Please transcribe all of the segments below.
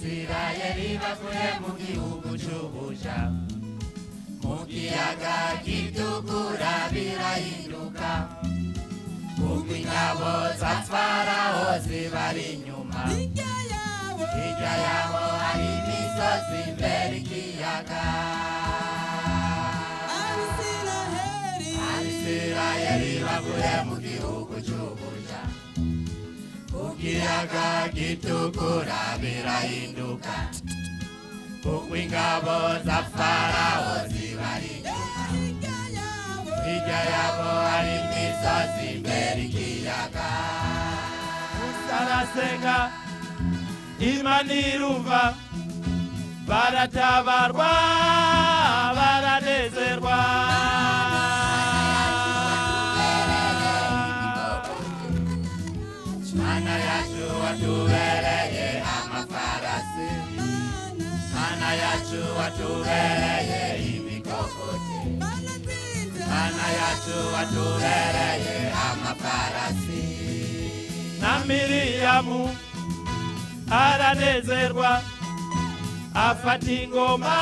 Abisirayeli bavuye mu gihugu c'ubuja, mu kiyaga gitukura birahinduka, kuko ingabo za Farawo zibari inyuma, hirya yabo hari imisozi imbere ikiyaga. Abisirayeli bavuye mu gihugu c'ubuja, ku kiyaga gitukura birahinduka, kuko ingabo za Farawo zibari inyuma, hirya yabo hari imisozi imbere ikiyaga. Musa arasenga, Imana irumva, baratabarwa baranezerwa. Mana yacu watubereye amafarasi, Mana yacu watubereye imikokoti, Mana yacu watubereye amafarasi. Na Miriyamu aranezerwa, afata ingoma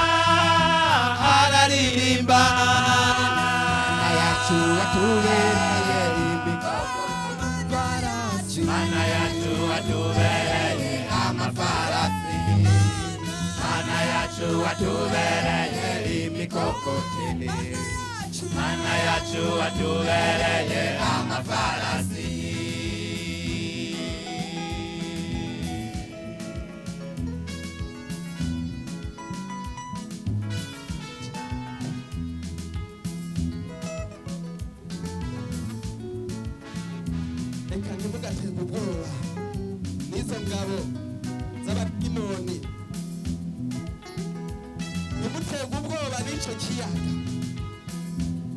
araririmba. Mana yacu watubereye imikokoti, Mana yacu watubereye amafarasi, Mana yacu watubereye imikokoti, Mana yacu watubereye amafarasi. Reka ntimugaterwe ubwoba n'izo ngabo z'abadimoni, ntimuterwe ubwoba n'ico kiyaga,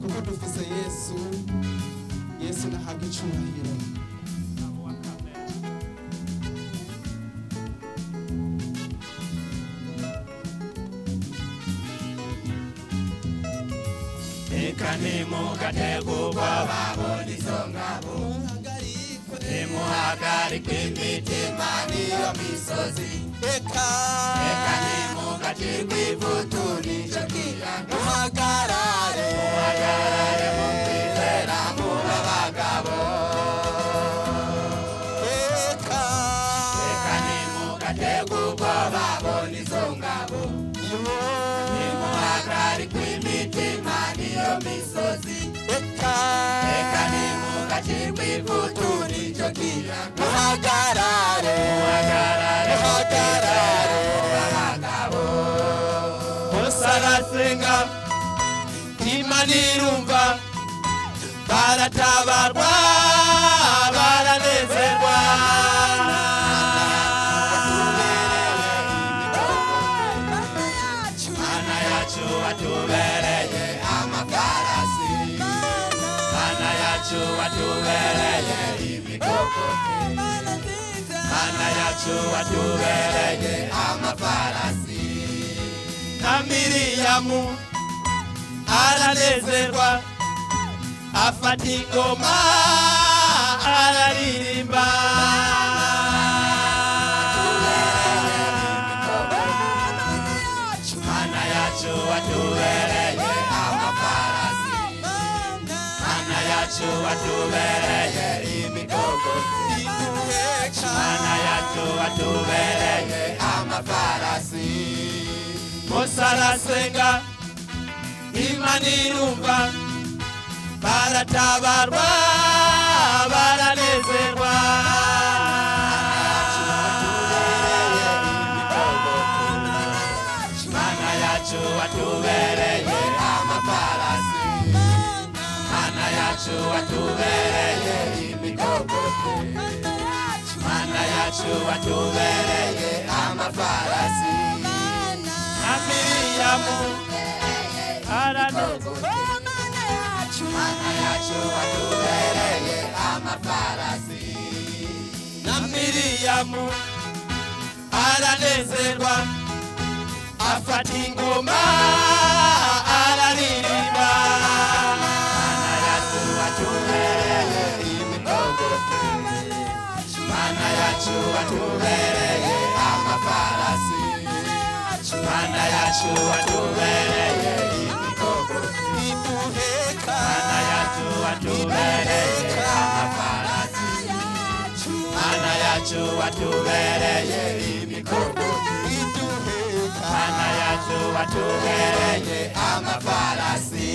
kuko dufise Yesu. Yesu nahabwa icubahiro. Reka ntimugaterwe ubwoba bonizo ngabo, nimuhagarikwe imitima niyo misozi. Reka nimugacirwe ivutu n'ico kiyaga, muhagarare mu kwizera muba abagabo. Reka nimugaterwe ubwoba bonizo ngabo, nimuhagarikwe imitima niyo misozi. Reka nimugacirwe ivutu n'ico kiyaga, muhagarare abagabo. Musa arasenga, Imana irumva, baratabarwa baranezerwa. Mana yacu watubereye amafarasi, Mana yacu watubereye imikokoti, Mana yacu watubereye amafarasi. Na Miriyamu aranezerwa, afata ingoma araririmba. Mana yacu watubereye amafarasi, Mana yacu watubereye imikokoti, Mana yacu watubereye amafarasi. Musa arasenga, Imana irumva, baratabarwa baranezerwa. Mana yacu watubereye amafarasi, Mana yacu watubereye imikokoti, Mana yacu watubereye amafarasi. Na Miriyamu aranezerwa, Mana yacu watubereye amafarasi. na Miriyamu aranezerwa, afata ingoma araririmba. Mana yacu watubereye imikokoti, Mana yacu watubereye amafarasi. yacu watubereye imikogosi iduheka Mana yacu watubereye amafarasi Mana yacu watubereye imikogosi iduheka Mana yacu watubereye amafarasi